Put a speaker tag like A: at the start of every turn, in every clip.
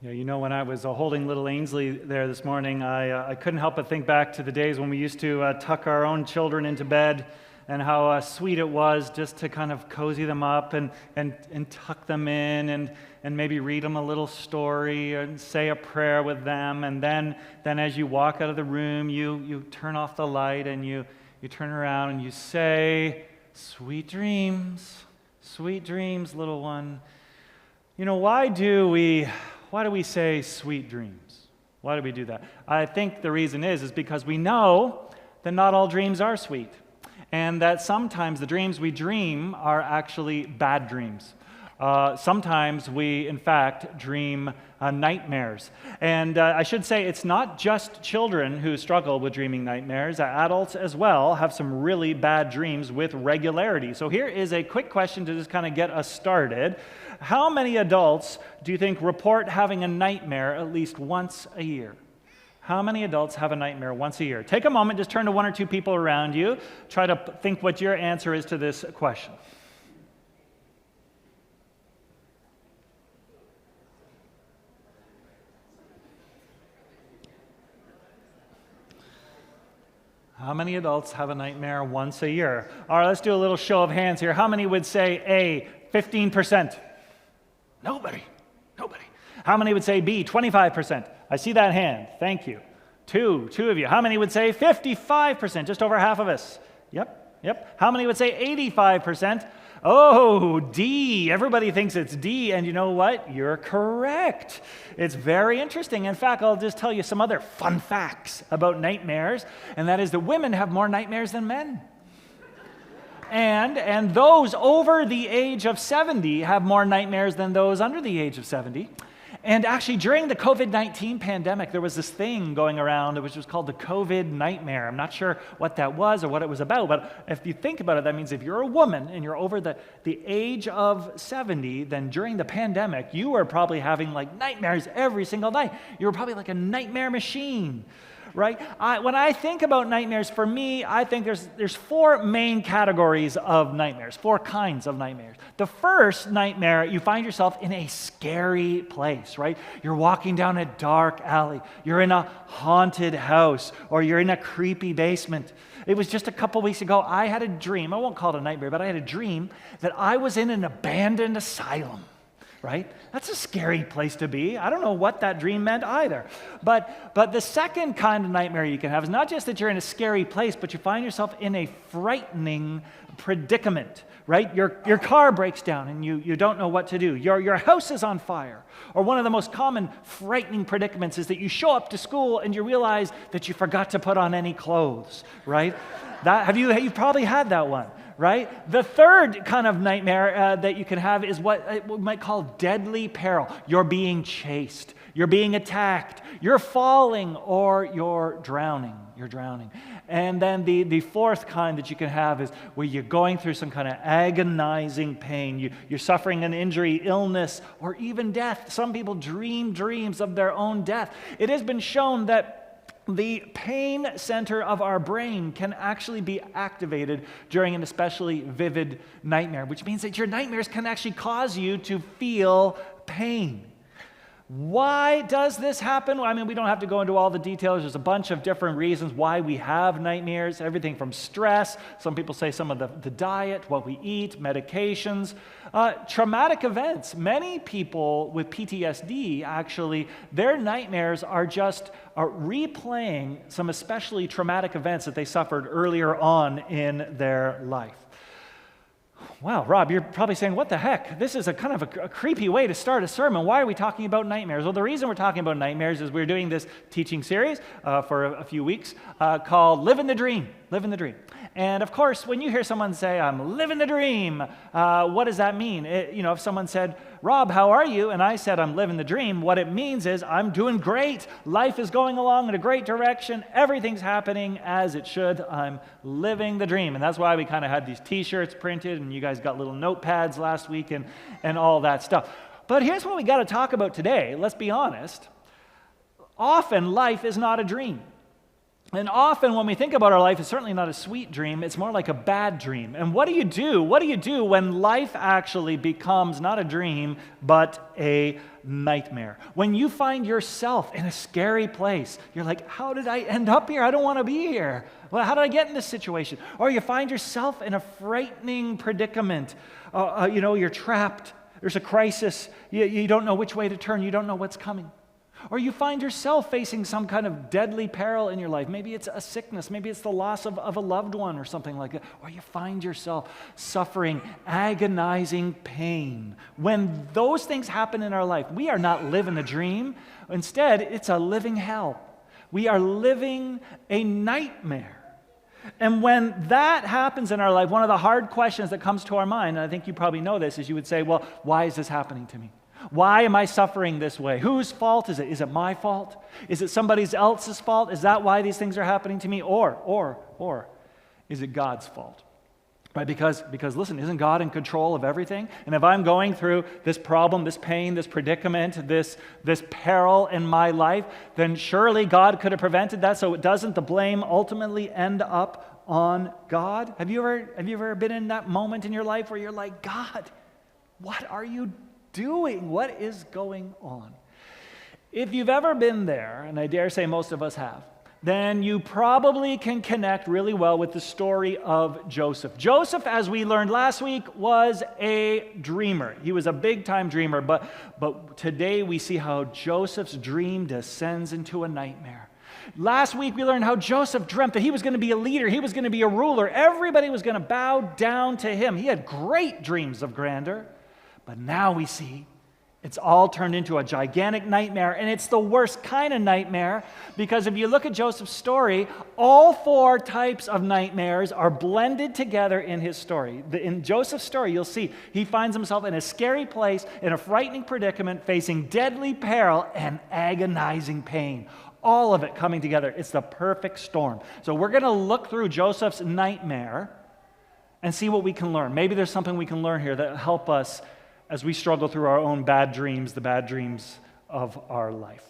A: Yeah, when I was holding little Ainsley there this morning, I couldn't help but think back to the days when we used to tuck our own children into bed, and how sweet it was just to kind of cozy them up and tuck them in and maybe read them a little story and say a prayer with them. And then as you walk out of the room, you turn off the light and you turn around and you say, sweet dreams, little one. Why do we say sweet dreams? Why do we do that? I think the reason is because we know that not all dreams are sweet, and that sometimes the dreams we dream are actually bad dreams. Sometimes we, in fact, dream nightmares. And I should say it's not just children who struggle with dreaming nightmares. Adults as well have some really bad dreams with regularity. So here is a quick question to just kind of get us started. How many adults do you think report having a nightmare at least once a year? How many adults have a nightmare once a year? Take a moment, just turn to one or two people around you. Try to think what your answer is to this question. How many adults have a nightmare once a year? All right, let's do a little show of hands here. How many would say A, 15%? Nobody. How many would say B, 25%? I see that hand. Thank you. Two of you. How many would say 55%? Just over half of us. Yep. How many would say 85%? Oh, D. Everybody thinks it's D, and you know what? You're correct. It's very interesting. In fact, I'll just tell you some other fun facts about nightmares, and that is that women have more nightmares than men. And those over the age of 70 have more nightmares than those under the age of 70. And actually, during the COVID-19 pandemic, there was this thing going around which was called the COVID nightmare. I'm not sure what that was or what it was about, but if you think about it, that means if you're a woman and you're over the age of 70, then during the pandemic, you were probably having like nightmares every single night. You were probably like a nightmare machine. Right? When I think about nightmares, for me, I think there's four main categories of nightmares, four kinds of nightmares. The first nightmare, you find yourself in a scary place, right? You're walking down a dark alley, you're in a haunted house, or you're in a creepy basement. It was just a couple weeks ago, I had a dream, I won't call it a nightmare, but I had a dream that I was in an abandoned asylum. Right? That's a scary place to be. I don't know what that dream meant either. But the second kind of nightmare you can have is not just that you're in a scary place, but you find yourself in a frightening predicament, right? Your car breaks down and you don't know what to do. Your house is on fire. Or one of the most common frightening predicaments is that you show up to school and you realize that you forgot to put on any clothes, right? You've probably had that one. Right? The third kind of nightmare that you can have is what we might call deadly peril. You're being chased. You're being attacked. You're falling, or you're drowning. And then the fourth kind that you can have is where you're going through some kind of agonizing pain. You're suffering an injury, illness, or even death. Some people dream dreams of their own death. It has been shown that the pain center of our brain can actually be activated during an especially vivid nightmare, which means that your nightmares can actually cause you to feel pain. Why does this happen? I mean, we don't have to go into all the details. There's a bunch of different reasons why we have nightmares, everything from stress. Some people say some of the diet, what we eat, medications, traumatic events. Many people with PTSD, actually, their nightmares are just replaying some especially traumatic events that they suffered earlier on in their life. Wow, Rob, you're probably saying, what the heck? This is a kind of a creepy way to start a sermon. Why are we talking about nightmares? Well, the reason we're talking about nightmares is we're doing this teaching series for a few weeks called Livin the Dream. And of course, when you hear someone say, I'm living the dream, what does that mean? If someone said, Rob, how are you? And I said, I'm living the dream, what it means is I'm doing great. Life is going along in a great direction. Everything's happening as it should. I'm living the dream. And that's why we kind of had these t-shirts printed, and you guys got little notepads last week and all that stuff. But here's what we got to talk about today. Let's be honest. Often life is not a dream. And often when we think about our life, it's certainly not a sweet dream. It's more like a bad dream. And what do you do? What do you do when life actually becomes not a dream, but a nightmare? When you find yourself in a scary place, you're like, how did I end up here? I don't want to be here. Well, how did I get in this situation? Or you find yourself in a frightening predicament. You're trapped. There's a crisis. You don't know which way to turn. You don't know what's coming. Or you find yourself facing some kind of deadly peril in your life. Maybe it's a sickness. Maybe it's the loss of a loved one or something like that. Or you find yourself suffering agonizing pain. When those things happen in our life, we are not living a dream. Instead, it's a living hell. We are living a nightmare. And when that happens in our life, one of the hard questions that comes to our mind, and I think you probably know this, is you would say, well, why is this happening to me? Why am I suffering this way? Whose fault is it? Is it my fault? Is it somebody else's fault? Is that why these things are happening to me? Or is it God's fault? Right? Because listen, isn't God in control of everything? And if I'm going through this problem, this pain, this predicament, this peril in my life, then surely God could have prevented that so it doesn't the blame ultimately end up on God? Have you ever been in that moment in your life where you're like, God, what are you doing? What is going on? If you've ever been there, and I dare say most of us have, then you probably can connect really well with the story of Joseph. Joseph, as we learned last week, was a dreamer. He was a big-time dreamer, but today we see how Joseph's dream descends into a nightmare. Last week we learned how Joseph dreamt that he was going to be a leader, he was going to be a ruler, everybody was going to bow down to him. He had great dreams of grandeur. But now we see it's all turned into a gigantic nightmare, and it's the worst kind of nightmare because if you look at Joseph's story, all four types of nightmares are blended together in his story. In Joseph's story, you'll see he finds himself in a scary place, in a frightening predicament, facing deadly peril and agonizing pain. All of it coming together. It's the perfect storm. So we're going to look through Joseph's nightmare and see what we can learn. Maybe there's something we can learn here that will help us as we struggle through our own bad dreams, the bad dreams of our life.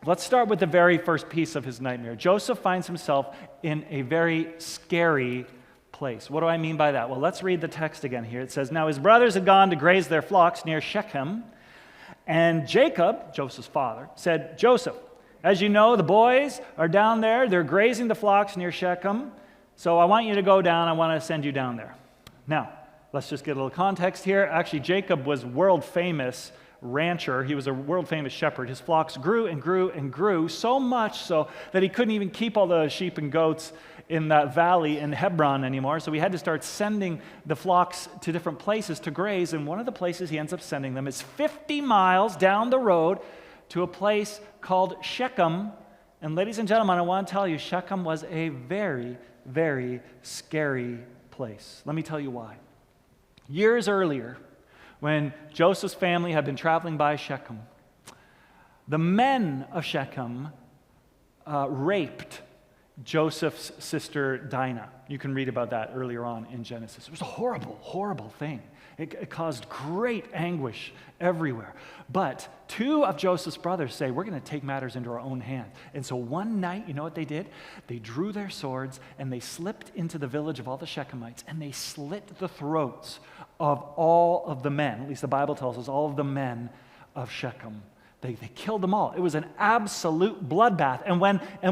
A: Let's start with the very first piece of his nightmare. Joseph finds himself in a very scary place. What do I mean by that? Well, let's read the text again here. It says, now his brothers had gone to graze their flocks near Shechem, and Jacob, Joseph's father, said, Joseph, as you know, the boys are down there. They're grazing the flocks near Shechem, so I want you to go down. I want to send you down there. Now, let's just get a little context here. Actually, Jacob was world-famous rancher. He was a world-famous shepherd. His flocks grew and grew and grew, so much so that he couldn't even keep all the sheep and goats in that valley in Hebron anymore. So he had to start sending the flocks to different places to graze, and one of the places he ends up sending them is 50 miles down the road to a place called Shechem. And ladies and gentlemen, I want to tell you, Shechem was a very, very scary place. Let me tell you why. Years earlier, when Joseph's family had been traveling by Shechem, the men of Shechem raped Joseph's sister Dinah. You can read about that earlier on in Genesis. It was a horrible, horrible thing. It caused great anguish everywhere. But two of Joseph's brothers say, we're going to take matters into our own hands. And so one night, you know what they did? They drew their swords and they slipped into the village of all the Shechemites and they slit the throats of all of the men. At least the Bible tells us all of the men of Shechem. They killed them all. It was an absolute bloodbath. And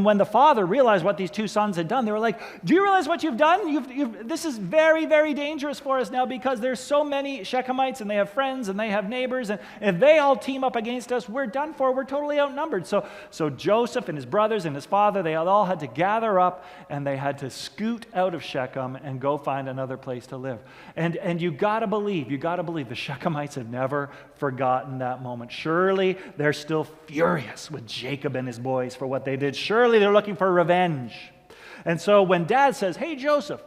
A: when the father realized what these two sons had done, they were like, do you realize what you've done? This is very, very dangerous for us now because there's so many Shechemites and they have friends and they have neighbors. And if they all team up against us, we're done for. We're totally outnumbered. So Joseph and his brothers and his father, they all had to gather up and they had to scoot out of Shechem and go find another place to live. And you got to believe, the Shechemites have never forgotten that moment. Surely they're still furious with Jacob and his boys for what they did. Surely they're looking for revenge. And so when Dad says, hey, Joseph,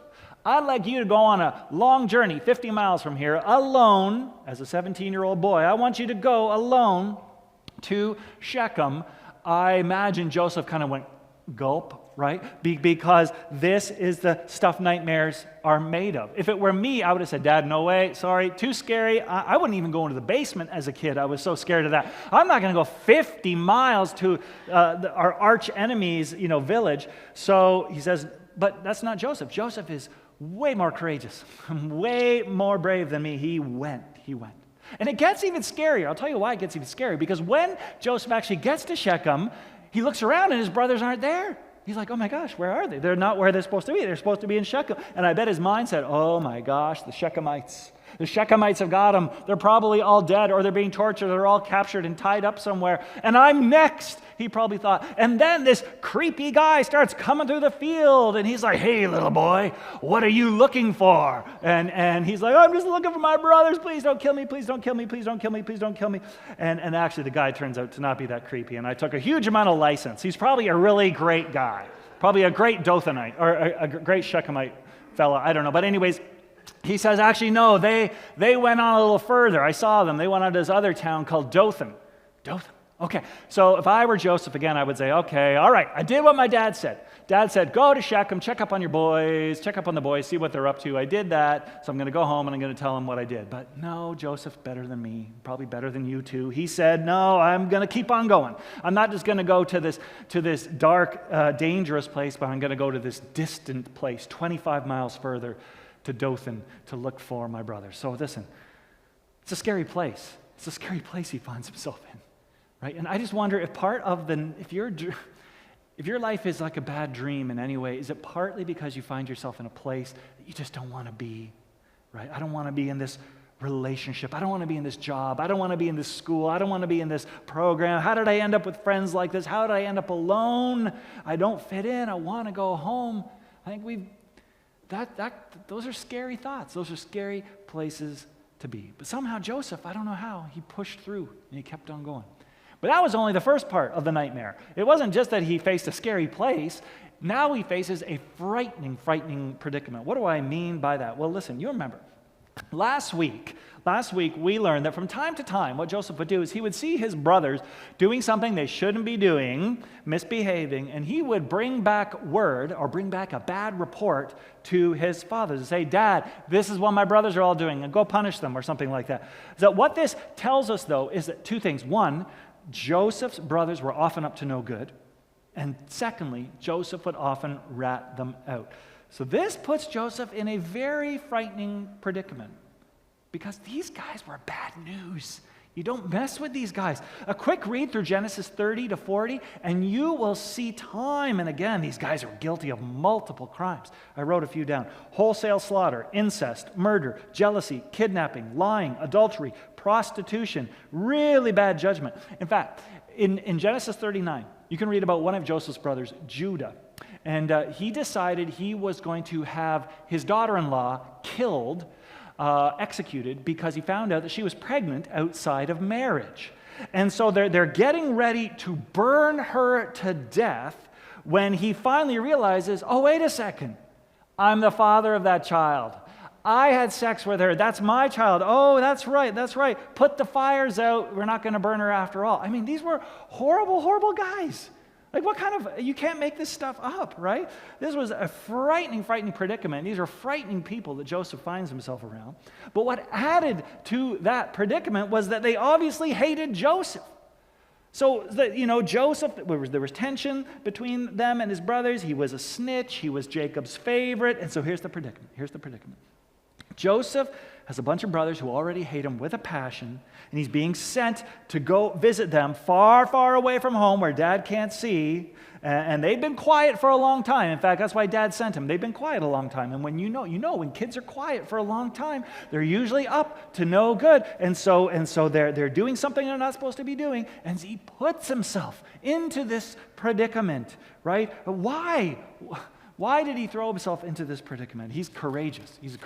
A: I'd like you to go on a long journey 50 miles from here alone, as a 17-year-old boy, I want you to go alone to Shechem. I imagine Joseph kind of went, Gulp, right? Because this is the stuff nightmares are made of. If it were me, I would have said, Dad, no way, sorry, too scary. I wouldn't even go into the basement as a kid. I was so scared of that. I'm not going to go 50 miles to our arch enemy's, village. So he says, but that's not Joseph. Joseph is way more courageous, way more brave than me. He went. And it gets even scarier. I'll tell you why it gets even scarier. Because when Joseph actually gets to Shechem, he looks around and his brothers aren't there. He's like, oh my gosh, where are they? They're not where they're supposed to be. They're supposed to be in Shechem. And I bet his mind said, oh my gosh, the Shechemites. The Shechemites have got them. They're probably all dead, or they're being tortured, or they're all captured and tied up somewhere. And I'm next, he probably thought. And then this creepy guy starts coming through the field, and he's like, hey, little boy, what are you looking for? And he's like, I'm just looking for my brothers. Please don't kill me. Please don't kill me. Please don't kill me. Please don't kill me. And actually, the guy turns out to not be that creepy. And I took a huge amount of license. He's probably a really great guy, probably a great Dothanite, or a great Shechemite fella. I don't know. But anyways, he says, actually, no, they went on a little further. I saw them. They went on to this other town called Dothan. Dothan. Okay. So if I were Joseph again, I would say, okay, all right, I did what my dad said. Dad said, go to Shechem, check up on your boys, check up on the boys, see what they're up to. I did that, so I'm going to go home and I'm going to tell them what I did. But no, Joseph's better than me, probably better than you too. He said, no, I'm going to keep on going. I'm not just going to go to this dark, dangerous place, but I'm going to go to this distant place, 25 miles further, to Dothan, to look for my brother. So listen, it's a scary place. It's a scary place he finds himself in, right? And I just wonder if if your life is like a bad dream in any way, is it partly because you find yourself in a place that you just don't want to be, right? I don't want to be in this relationship. I don't want to be in this job. I don't want to be in this school. I don't want to be in this program. How did I end up with friends like this? How did I end up alone? I don't fit in. I want to go home. I think those are scary thoughts. Those are scary places to be. But somehow Joseph, I don't know how, he pushed through and he kept on going. But that was only the first part of the nightmare. It wasn't just that he faced a scary place. Now he faces a frightening predicament. What do I mean by that? Well, listen, you remember, last week we learned that from time to time, what Joseph would do is he would see his brothers doing something they shouldn't be doing, misbehaving, and he would bring back word or bring back a bad report to his father to say, Dad, this is what my brothers are all doing, and go punish them or something like that. So what this tells us, though, is that two things. One, Joseph's brothers were often up to no good. And secondly, Joseph would often rat them out. So this puts Joseph in a very frightening predicament because these guys were bad news. You don't mess with these guys. A quick read through Genesis 30 to 40, and you will see time and again these guys are guilty of multiple crimes. I wrote a few down. Wholesale slaughter, incest, murder, jealousy, kidnapping, lying, adultery, prostitution, really bad judgment. In fact, in Genesis 39, you can read about one of Joseph's brothers, Judah. And he decided he was going to have his daughter-in-law killed, executed, because he found out that she was pregnant outside of marriage. And so they're getting ready to burn her to death when he finally realizes, oh, wait a second, I'm the father of that child. I had sex with her. That's my child. Oh, that's right. Put the fires out. We're not going to burn her after all. I mean, these were horrible guys. Like, what kind of, you can't make this stuff up, right? This was a frightening predicament. These are frightening people that Joseph finds himself around. But what added to that predicament was that they obviously hated Joseph. So, Joseph, there was tension between them and his brothers. He was a snitch. He was Jacob's favorite. And so here's the predicament. Joseph has a bunch of brothers who already hate him with a passion, and he's being sent to go visit them far away from home where Dad can't see, and they've been quiet for a long time. In fact, that's why Dad sent him. They've been quiet a long time, and when when kids are quiet for a long time, they're usually up to no good, and so they're doing something they're not supposed to be doing, and he puts himself into this predicament, right? Why did he throw himself into this predicament? He's courageous. He's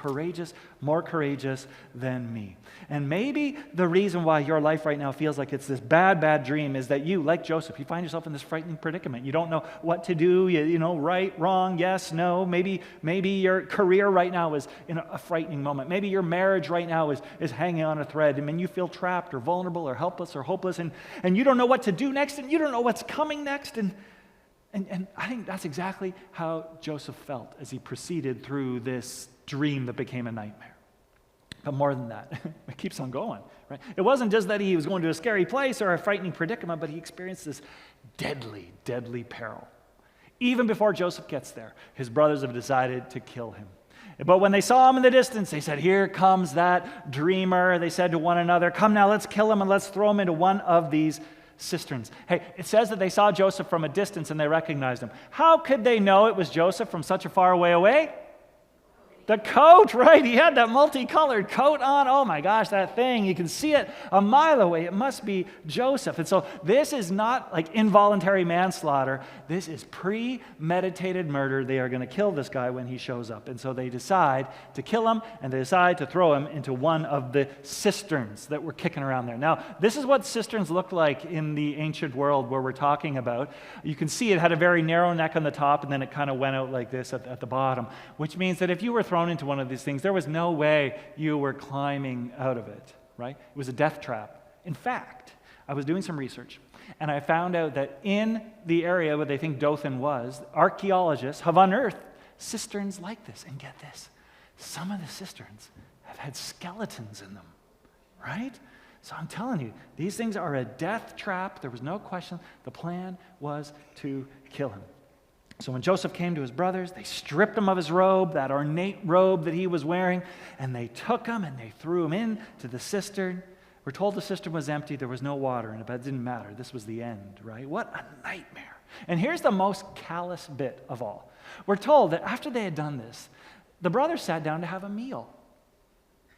A: more courageous than me. And maybe the reason why your life right now feels like it's this bad dream is that you, like Joseph, you find yourself in this frightening predicament. You don't know what to do, right, wrong, yes, no. Maybe your career right now is in a frightening moment. Maybe your marriage right now is hanging on a thread. I mean, you feel trapped or vulnerable or helpless or hopeless, and you don't know what to do next, and you don't know what's coming next, and And I think that's exactly how Joseph felt as he proceeded through this dream that became a nightmare. But more than that, it keeps on going, right? It wasn't just that he was going to a scary place or a frightening predicament, but he experienced this deadly, deadly peril. Even before Joseph gets there, his brothers have decided to kill him. But when they saw him in the distance, they said, "Here comes that dreamer." They said to one another, "Come now, let's kill him and let's throw him into one of these cisterns." Hey, it says that they saw Joseph from a distance and they recognized him. How could they know it was Joseph from such a far away? The coat, right? He had that multicolored coat on. Oh my gosh, that thing. You can see it a mile away. It must be Joseph. And so this is not like involuntary manslaughter. This is premeditated murder. They are going to kill this guy when he shows up. And so they decide to kill him, and they decide to throw him into one of the cisterns that were kicking around there. Now, this is what cisterns looked like in the ancient world where we're talking about. You can see it had a very narrow neck on the top, and then it kind of went out like this at the bottom, which means that if you were thrown into one of these things, there was no way you were climbing out of it, right? It was a death trap. In fact, I was doing some research, and I found out that in the area where they think Dothan was, archaeologists have unearthed cisterns like this. And get this, some of the cisterns have had skeletons in them, right? So I'm telling you, these things are a death trap. There was no question. The plan was to kill him. So when Joseph came to his brothers, they stripped him of his robe, that ornate robe that he was wearing, and they took him and they threw him into the cistern. We're told the cistern was empty. There was no water in it, but it didn't matter. This was the end, right? What a nightmare. And here's the most callous bit of all. We're told that after they had done this, the brothers sat down to have a meal.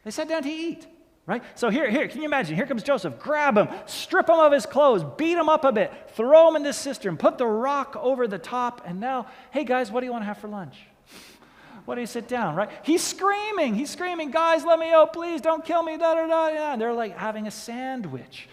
A: They sat down to eat. Right? So here, can you imagine? Here comes Joseph. Grab him, strip him of his clothes, beat him up a bit, throw him in this cistern, put the rock over the top, and now, hey guys, what do you want to have for lunch? What do you sit down, right? He's screaming, guys, let me out, please, don't kill me, da-da-da. And they're like having a sandwich.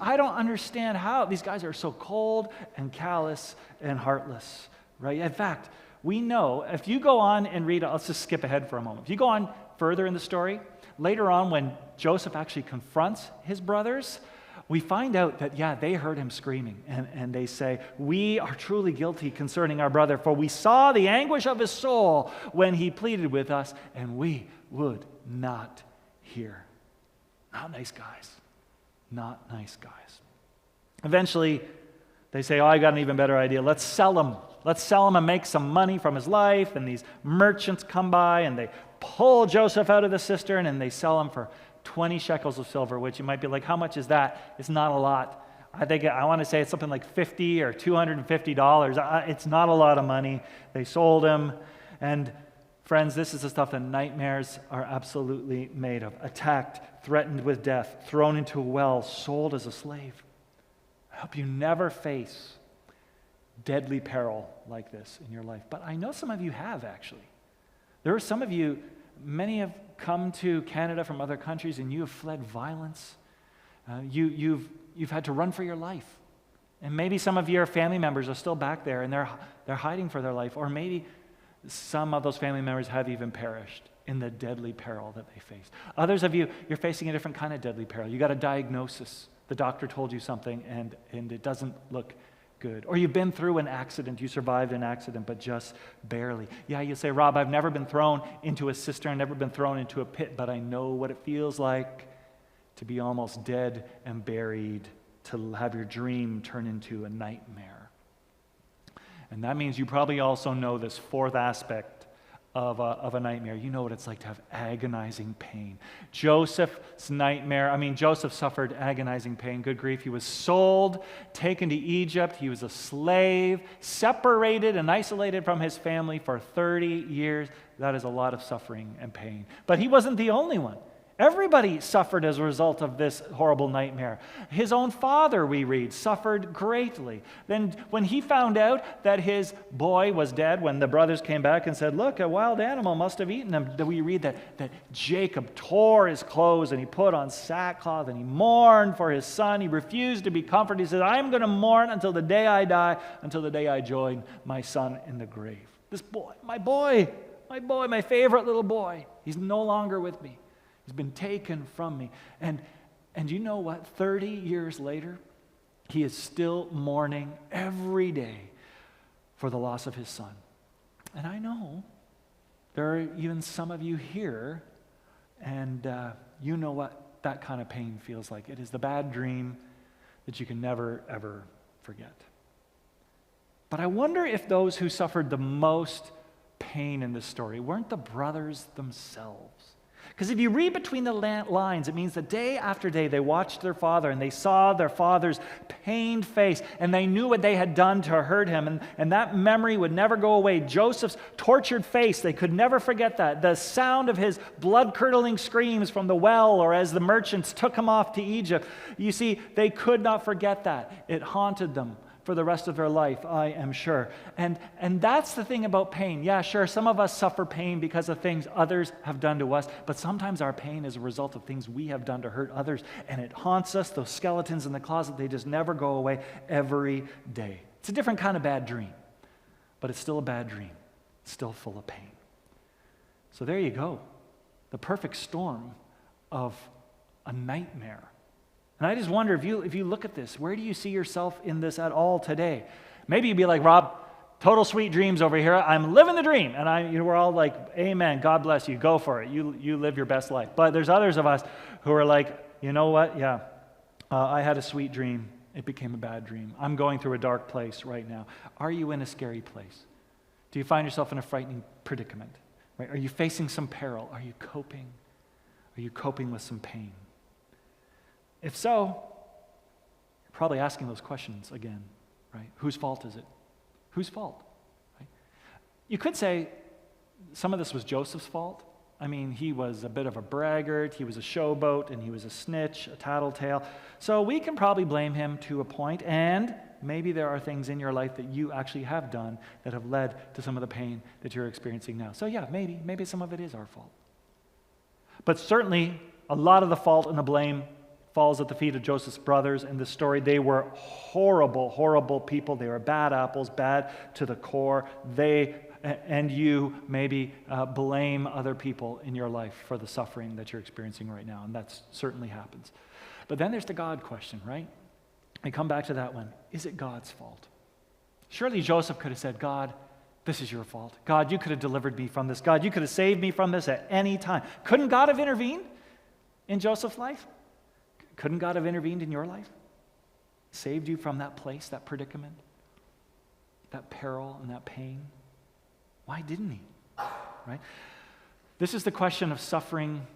A: I don't understand how these guys are so cold and callous and heartless, right? In fact, we know, if you go on and read, let's just skip ahead for a moment. If you go on further in the story, later on, when Joseph actually confronts his brothers, we find out that, they heard him screaming. And they say, "We are truly guilty concerning our brother, for we saw the anguish of his soul when he pleaded with us, and we would not hear." Not nice guys. Not nice guys. Eventually, they say, "Oh, I got an even better idea. Let's sell him. Let's sell him and make some money from his life." And these merchants come by and they pull Joseph out of the cistern and they sell him for 20 shekels of silver, which you might be like, how much is that? It's not a lot. I want to say it's something like $50 or $250. It's not a lot of money. They sold him. And friends, this is the stuff that nightmares are absolutely made of. Attacked, threatened with death, thrown into a well, sold as a slave. I hope you never face deadly peril like this in your life. But I know some of you have, actually. There are some of you, many have come to Canada from other countries and you have fled violence. You've had to run for your life. And maybe some of your family members are still back there and they're hiding for their life. Or maybe some of those family members have even perished in the deadly peril that they faced. Others of you, you're facing a different kind of deadly peril. You got a diagnosis. The doctor told you something and it doesn't look good. Or you've been through an accident. You survived an accident, but just barely. Yeah, you say, "Rob, I've never been thrown into a cistern, never been thrown into a pit, but I know what it feels like to be almost dead and buried, to have your dream turn into a nightmare." And that means you probably also know this fourth aspect of a nightmare. You know what it's like to have agonizing pain. Joseph suffered agonizing pain. Good grief. He was sold, taken to Egypt. He was a slave, separated and isolated from his family for 30 years. That is a lot of suffering and pain. But he wasn't the only one. Everybody suffered as a result of this horrible nightmare. His own father, we read, suffered greatly. Then when he found out that his boy was dead, when the brothers came back and said, "Look, a wild animal must have eaten him," we read that Jacob tore his clothes and he put on sackcloth and he mourned for his son. He refused to be comforted. He said, "I'm going to mourn until the day I die, until the day I join my son in the grave." This boy, my favorite little boy, he's no longer with me. He's been taken from me. And you know what? 30 years later, he is still mourning every day for the loss of his son. And I know there are even some of you here, and you know what that kind of pain feels like. It is the bad dream that you can never, ever forget. But I wonder if those who suffered the most pain in this story weren't the brothers themselves. Because if you read between the lines, it means that day after day they watched their father and they saw their father's pained face and they knew what they had done to hurt him, and that memory would never go away. Joseph's tortured face, they could never forget that. The sound of his blood-curdling screams from the well or as the merchants took him off to Egypt. You see, they could not forget that. It haunted them for the rest of their life, I am sure. And that's the thing about pain. Yeah, sure, some of us suffer pain because of things others have done to us, but sometimes our pain is a result of things we have done to hurt others, and it haunts us. Those skeletons in the closet, they just never go away every day. It's a different kind of bad dream, but it's still a bad dream. It's still full of pain. So there you go. The perfect storm of a nightmare. And I just wonder, if you look at this, where do you see yourself in this at all today? Maybe you'd be like, Rob, total sweet dreams over here. I'm living the dream. And we're all like, amen, God bless you, go for it. You live your best life. But there's others of us who are like, you know what? Yeah, I had a sweet dream. It became a bad dream. I'm going through a dark place right now. Are you in a scary place? Do you find yourself in a frightening predicament? Right? Are you facing some peril? Are you coping? Are you coping with some pain? If so, you're probably asking those questions again, right? Whose fault is it? Whose fault? Right? You could say some of this was Joseph's fault. I mean, he was a bit of a braggart, he was a showboat, and he was a snitch, a tattletale. So we can probably blame him to a point, and maybe there are things in your life that you actually have done that have led to some of the pain that you're experiencing now. So yeah, maybe some of it is our fault. But certainly, a lot of the fault and the blame falls at the feet of Joseph's brothers in this story. They were horrible, horrible people. They were bad apples, bad to the core. They and you maybe blame other people in your life for the suffering that you're experiencing right now, and that certainly happens. But then there's the God question, right? We come back to that one. Is it God's fault? Surely Joseph could have said, God, this is your fault. God, you could have delivered me from this. God, you could have saved me from this at any time. Couldn't God have intervened in Joseph's life? Couldn't God have intervened in your life? Saved you from that place, that predicament, that peril and that pain? Why didn't he? Right? This is the question of suffering.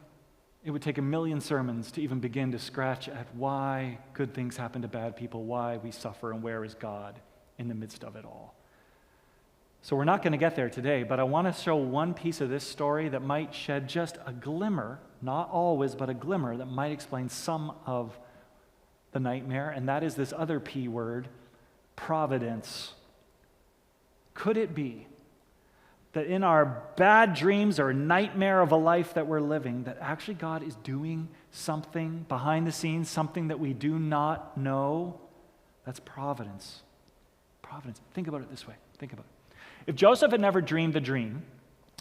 A: It would take a million sermons to even begin to scratch at why good things happen to bad people, why we suffer, and where is God in the midst of it all. So we're not going to get there today, but I want to show one piece of this story that might shed just a glimmer, not always, but a glimmer that might explain some of the nightmare, and that is this other P word, providence. Could it be that in our bad dreams or nightmare of a life that we're living, that actually God is doing something behind the scenes, something that we do not know? That's providence. Providence. Think about it this way. Think about it. If Joseph had never dreamed the dream,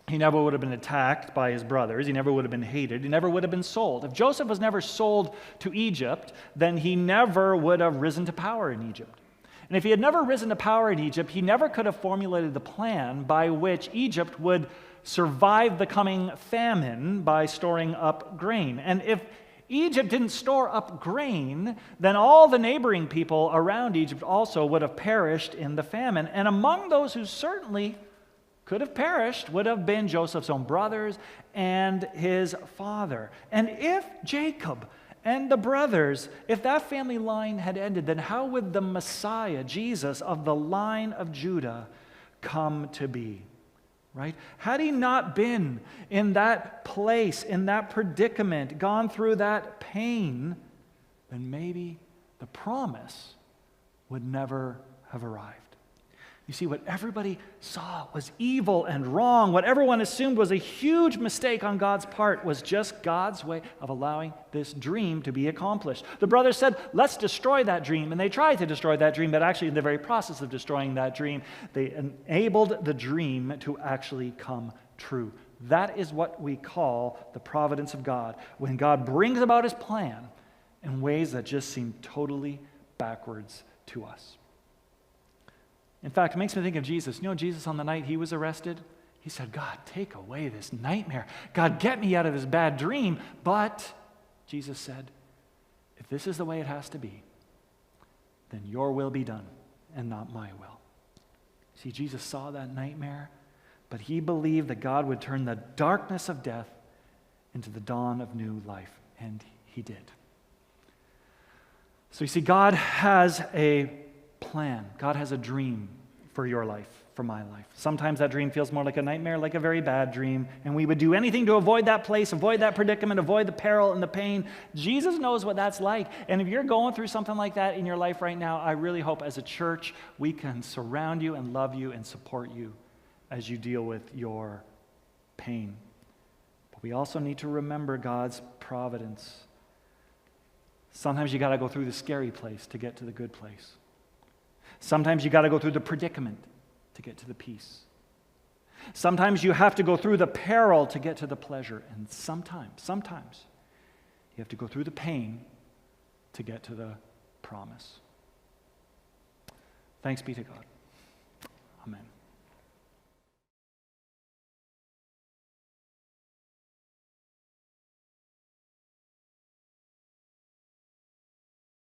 A: he never would have been attacked by his brothers. He never would have been hated. He never would have been sold. If Joseph was never sold to Egypt, then he never would have risen to power in Egypt. And if he had never risen to power in Egypt, he never could have formulated the plan by which Egypt would survive the coming famine by storing up grain. And if Egypt didn't store up grain, then all the neighboring people around Egypt also would have perished in the famine. And among those who certainly could have perished would have been Joseph's own brothers and his father. And if Jacob and the brothers, if that family line had ended, then how would the Messiah, Jesus, of the line of Judah come to be? Right? Had he not been in that place, in that predicament, gone through that pain, then maybe the promise would never have arrived. You see, what everybody saw was evil and wrong. What everyone assumed was a huge mistake on God's part was just God's way of allowing this dream to be accomplished. The brothers said, let's destroy that dream. And they tried to destroy that dream, but actually in the very process of destroying that dream, they enabled the dream to actually come true. That is what we call the providence of God, when God brings about his plan in ways that just seem totally backwards to us. In fact, it makes me think of Jesus. You know, Jesus on the night he was arrested, he said, God, take away this nightmare. God, get me out of this bad dream. But Jesus said, if this is the way it has to be, then your will be done and not my will. See, Jesus saw that nightmare, but he believed that God would turn the darkness of death into the dawn of new life, and he did. So you see, God has a plan. God has a dream for your life, for my life. Sometimes that dream feels more like a nightmare, like a very bad dream, and we would do anything to avoid that place, avoid that predicament, avoid the peril and the pain. Jesus knows what that's like, and if you're going through something like that in your life right now, I really hope as a church we can surround you and love you and support you as you deal with your pain. But we also need to remember God's providence. Sometimes you got to go through the scary place to get to the good place. Sometimes you got to go through the predicament to get to the peace. Sometimes you have to go through the peril to get to the pleasure. And sometimes you have to go through the pain to get to the promise. Thanks be to God. Amen.